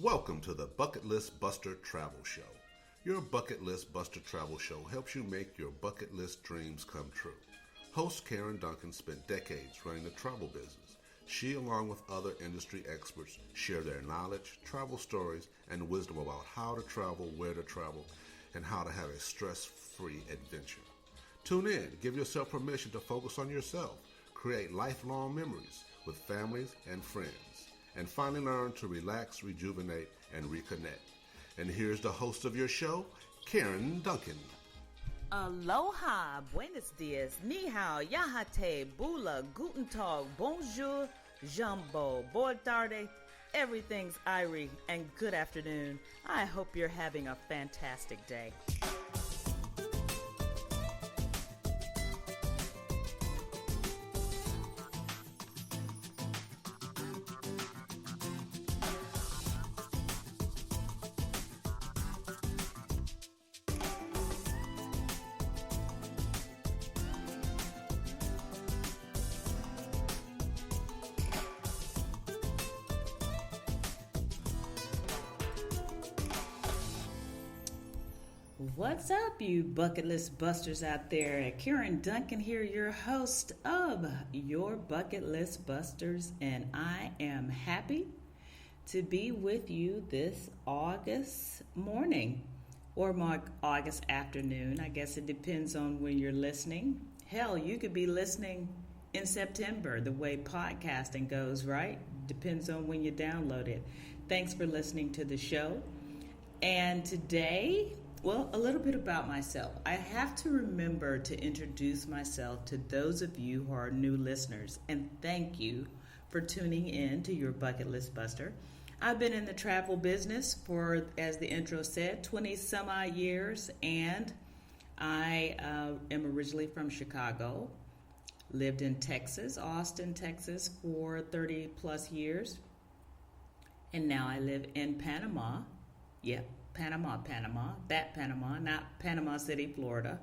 Welcome to the Bucket List Buster Travel Show. Your Bucket List Buster Travel Show helps you make your bucket list dreams come true. Host Karen Duncan spent decades running the travel business. She, along with other industry experts, share their knowledge, travel stories, and wisdom about how to travel, where to travel, and how to have a stress-free adventure. Tune in, give yourself permission to focus on yourself, create lifelong memories with families and friends, and finally learn to relax, rejuvenate, and reconnect. And here's the host of your show, Karen Duncan. Aloha, buenos dias, ni hao, yahate, bula, guten tag, bonjour, jumbo, boa tarde, everything's Irie, and good afternoon. I hope you're having a fantastic day. What's up, you bucket list busters out there? Karen Duncan here, your host of Your Bucket List Busters, and I am happy to be with you this August morning or August afternoon. I guess it depends on when you're listening. Hell, you could be listening in September, the way podcasting goes, right? Depends on when you download it. Thanks for listening to the show. And today, well, a little bit about myself. I have to remember to introduce myself to those of you who are new listeners, and thank you for tuning in to Your Bucket List Buster. I've been in the travel business for, as the intro said, 20 some odd years, and I am originally from Chicago, lived in Texas, Austin, Texas for 30 plus years, and now I live in Panama. Yep. Panama, not Panama City, Florida.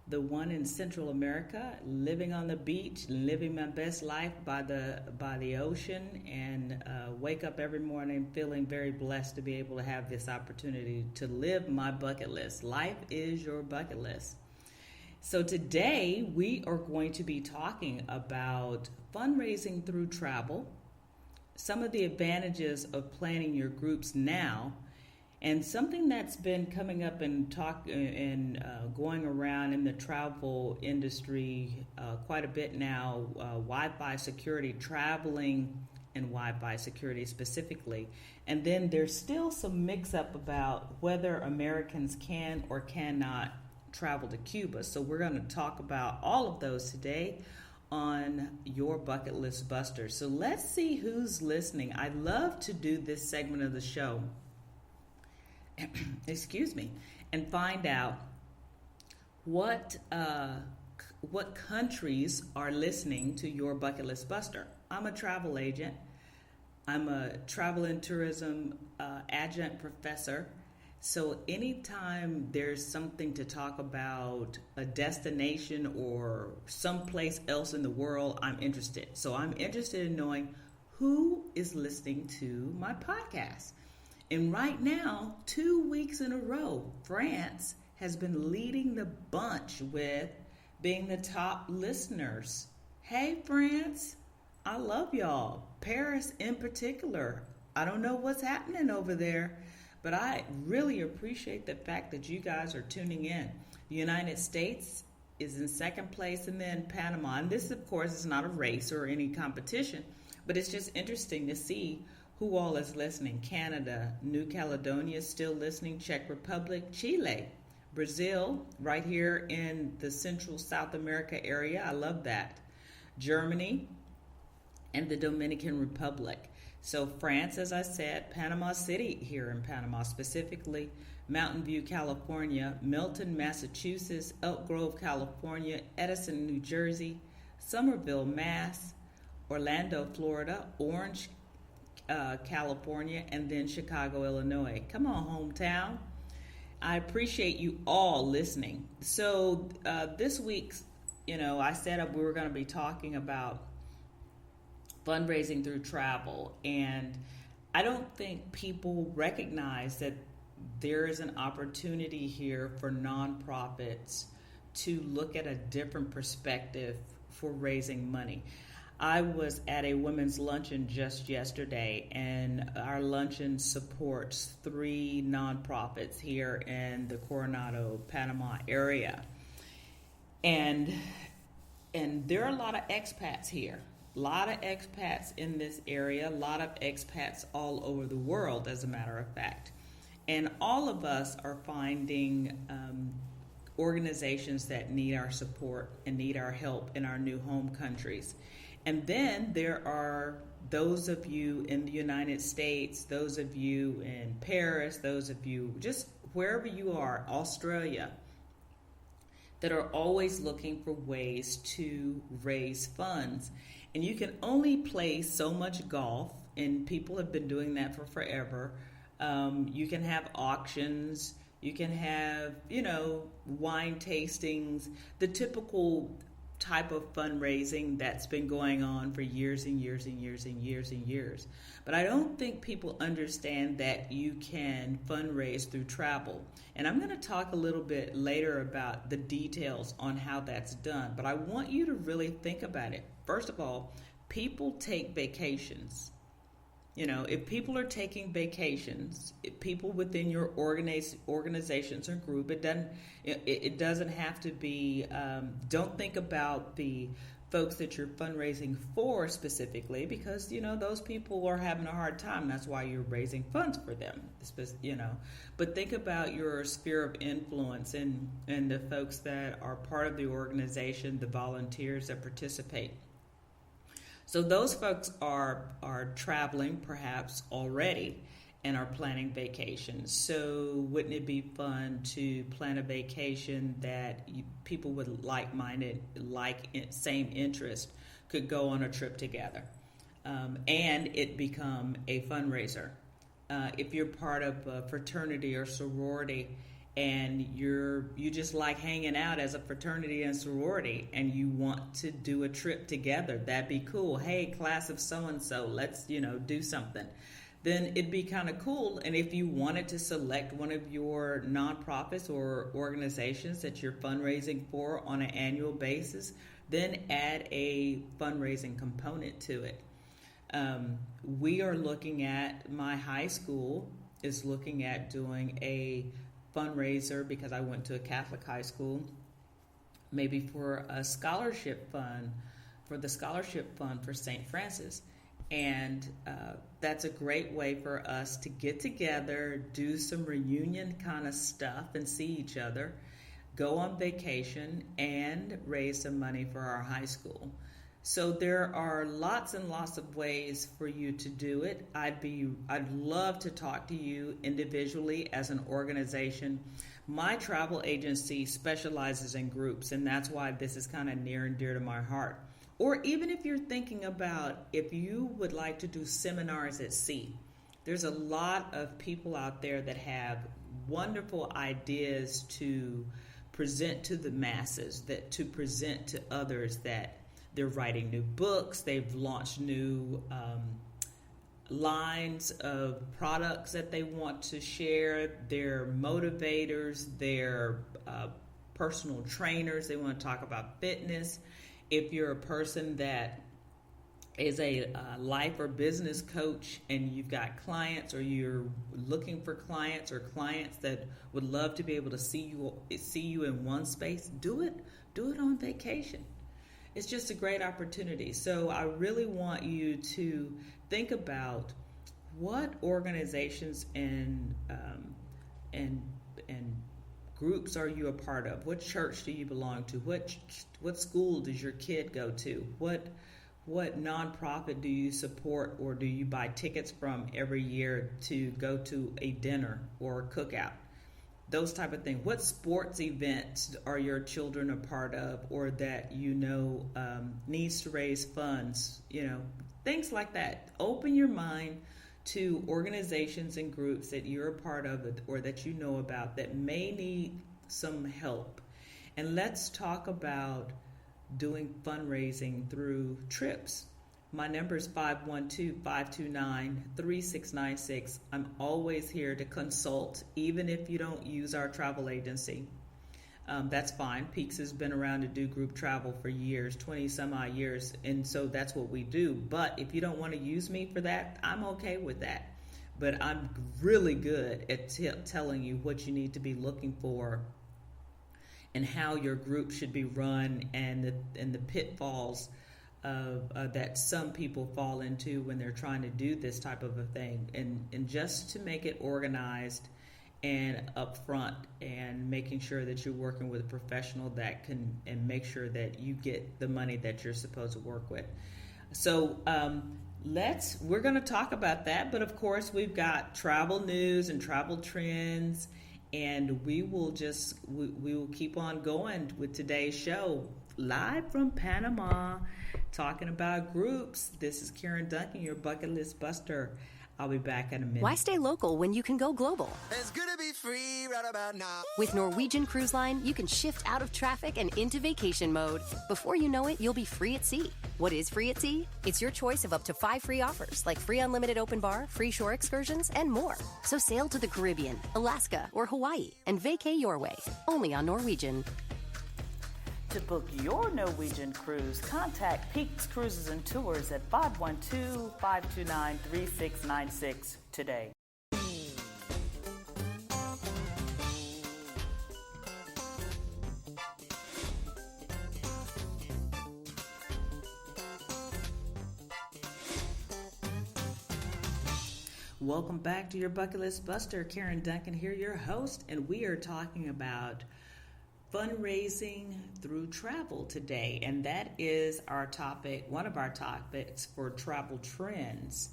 The one in Central America, living on the beach, living my best life by the ocean, and wake up every morning feeling very blessed to be able to have this opportunity to live my bucket list. Life is your bucket list. So today we are going to be talking about fundraising through travel, some of the advantages of planning your groups now, and something that's been coming up and going around in the travel industry quite a bit now, Wi-Fi security, traveling and Wi-Fi security specifically. And then there's still some mix-up about whether Americans can or cannot travel to Cuba. So we're going to talk about all of those today on Your Bucket List Buster. So let's see who's listening. I love to do this segment of the show excuse me, and find out what countries are listening to Your Bucket List Buster. I'm a travel agent. I'm a travel and tourism adjunct professor. So anytime there's something to talk about, a destination or someplace else in the world, I'm interested. So I'm interested in knowing who is listening to my podcast. And right now, 2 weeks in a row, France has been leading the bunch with being the top listeners. Hey, France, I love y'all. Paris in particular. I don't know what's happening over there, but I really appreciate the fact that you guys are tuning in. The United States is in second place, and then Panama. And this, of course, is not a race or any competition, but it's just interesting to see who all is listening. Canada, New Caledonia is still listening, Czech Republic, Chile, Brazil, right here in the Central South America area. I love that. Germany and the Dominican Republic. So France, as I said, Panama City here in Panama specifically, Mountain View, California, Milton, Massachusetts, Elk Grove, California, Edison, New Jersey, Somerville, Mass, Orlando, Florida, Orange, California, and then Chicago, Illinois. Come on, hometown. I appreciate you all listening. So this week's, I said we were going to be talking about fundraising through travel, and I don't think people recognize that there is an opportunity here for nonprofits to look at a different perspective for raising money. I was at a women's luncheon just yesterday, and our luncheon supports 3 nonprofits here in the Coronado, Panama area. And there are a lot of expats here. A lot of expats in this area, a lot of expats all over the world, as a matter of fact. And all of us are finding organizations that need our support and need our help in our new home countries. And then there are those of you in the United States, those of you in Paris, those of you just wherever you are, Australia, that are always looking for ways to raise funds. And you can only play so much golf, and people have been doing that for forever. You can have auctions, you can have, wine tastings, the typical type of fundraising that's been going on for years and years and years and years and years. But I don't think people understand that you can fundraise through travel. And I'm going to talk a little bit later about the details on how that's done. But I want you to really think about it. First of all, people take vacations. If people are taking vacations, if people within your organizations or group, it doesn't have to be, don't think about the folks that you're fundraising for specifically, because, those people are having a hard time. That's why you're raising funds for them, But think about your sphere of influence and the folks that are part of the organization, the volunteers that participate. So those folks are traveling perhaps already and are planning vacations. So wouldn't it be fun to plan a vacation that people with like-minded, same interest could go on a trip together, and it become a fundraiser? If you're part of a fraternity or sorority, and you just like hanging out as a fraternity and sorority, and you want to do a trip together, that'd be cool. Hey, class of so-and-so, let's, do something. Then it'd be kind of cool. And if you wanted to select one of your nonprofits or organizations that you're fundraising for on an annual basis, then add a fundraising component to it. We are looking at, my high school is looking at doing a fundraiser, because I went to a Catholic high school, maybe for a scholarship fund, for the scholarship fund for St. Francis. And that's a great way for us to get together, do some reunion kind of stuff and see each other, go on vacation, and raise some money for our high school. So there are lots and lots of ways for you to do it. I'd love to talk to you individually as an organization. My travel agency specializes in groups, and that's why this is kind of near and dear to my heart. Or even if you're thinking about if you would like to do seminars at sea, there's a lot of people out there that have wonderful ideas to present to the masses, that to present to others, that they're writing new books, they've launched new lines of products that they want to share, they're motivators, they're personal trainers, they want to talk about fitness. If you're a person that is a life or business coach and you've got clients, or you're looking for clients or clients that would love to be able to see you in one space, do it on vacation. It's just a great opportunity. So I really want you to think about what organizations and groups are you a part of? What church do you belong to? What school does your kid go to? What nonprofit do you support, or do you buy tickets from every year to go to a dinner or a cookout? Those type of things. What sports events are your children a part of, or that needs to raise funds? Things like that. Open your mind to organizations and groups that you're a part of, or that you know about, that may need some help. And let's talk about doing fundraising through trips. My number is 512-529-3696. I'm always here to consult, even if you don't use our travel agency. That's fine. Peaks has been around to do group travel for years, 20 some odd years, and so that's what we do. But if you don't want to use me for that, I'm okay with that. But I'm really good at telling you what you need to be looking for and how your group should be run, and the pitfalls that some people fall into when they're trying to do this type of a thing, and just to make it organized and upfront, and making sure that you're working with a professional that can, and make sure that you get the money that you're supposed to work with. So we're going to talk about that, but of course we've got travel news and travel trends, and we will keep on going with today's show live from Panama, talking about groups. This is Karen Duncan, your bucket list buster. I'll be back in a minute. Why stay local when you can go global? It's gonna be free right about now. With Norwegian Cruise Line, you can shift out of traffic and into vacation mode. Before you know it, you'll be free at sea. What is free at sea? It's your choice of up to 5 free offers, like free unlimited open bar, free shore excursions, and more. So sail to the Caribbean, Alaska, or Hawaii and vacay your way, only on Norwegian. To book your Norwegian cruise, contact Peaks Cruises and Tours at 512-529-3696 today. Welcome back to your Bucket List Buster. Karen Duncan here, your host, and we are talking about fundraising through travel today, and that is our topic, one of our topics for travel trends.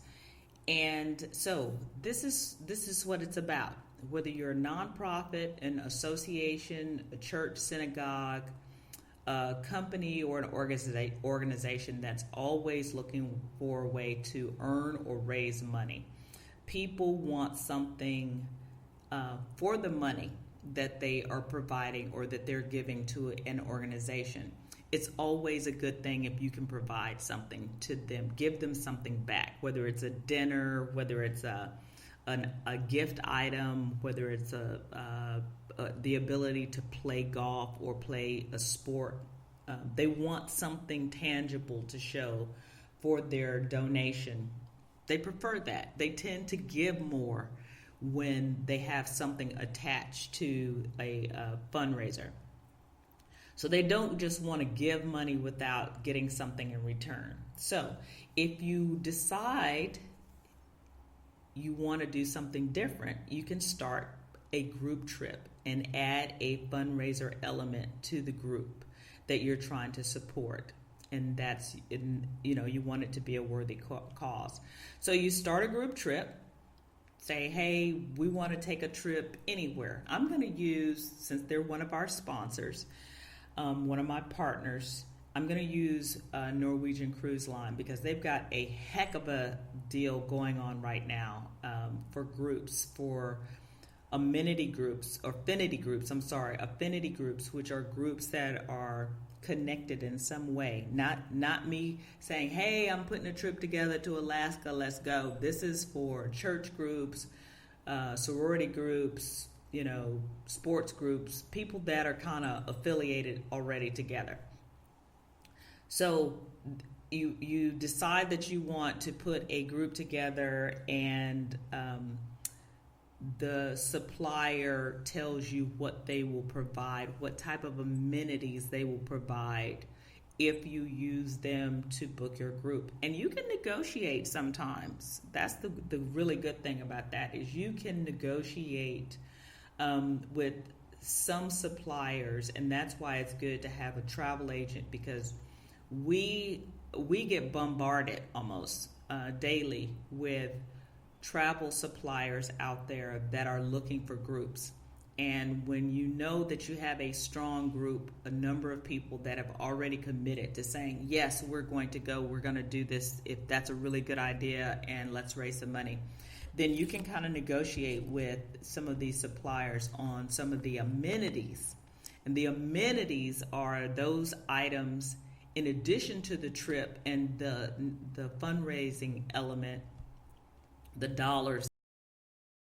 And so this is what it's about. Whether you're a nonprofit, an association, a church, synagogue, a company, or an organization that's always looking for a way to earn or raise money, people want something for the money that they are providing or that they're giving to an organization. It's always a good thing if you can provide something to them, give them something back, whether it's a dinner, whether it's a gift item, whether it's the ability to play golf or play a sport. They want something tangible to show for their donation. They prefer that. They tend to give more when they have something attached to a fundraiser. So they don't just want to give money without getting something in return. So if you decide you want to do something different, you can start a group trip and add a fundraiser element to the group that you're trying to support. And that's, you want it to be a worthy cause. So you start a group trip. Say, hey, we want to take a trip anywhere. I'm going to use, since they're one of our sponsors, one of my partners, I'm going to use Norwegian Cruise Line because they've got a heck of a deal going on right now for groups, for affinity groups, which are groups that are connected in some way. Not me saying, hey, I'm putting a trip together to Alaska, let's go. This is for church groups, sorority groups, sports groups, people that are kind of affiliated already together. So you decide that you want to put a group together, and the supplier tells you what they will provide, what type of amenities they will provide if you use them to book your group. And you can negotiate sometimes. That's the really good thing about that, is you can negotiate with some suppliers, and that's why it's good to have a travel agent, because we get bombarded almost daily with travel suppliers out there that are looking for groups. And when you know that you have a strong group, a number of people that have already committed to saying, yes, we're going to go, we're going to do this, if that's a really good idea, and let's raise some money, then you can kind of negotiate with some of these suppliers on some of the amenities. And the amenities are those items in addition to the trip and the fundraising element, the dollars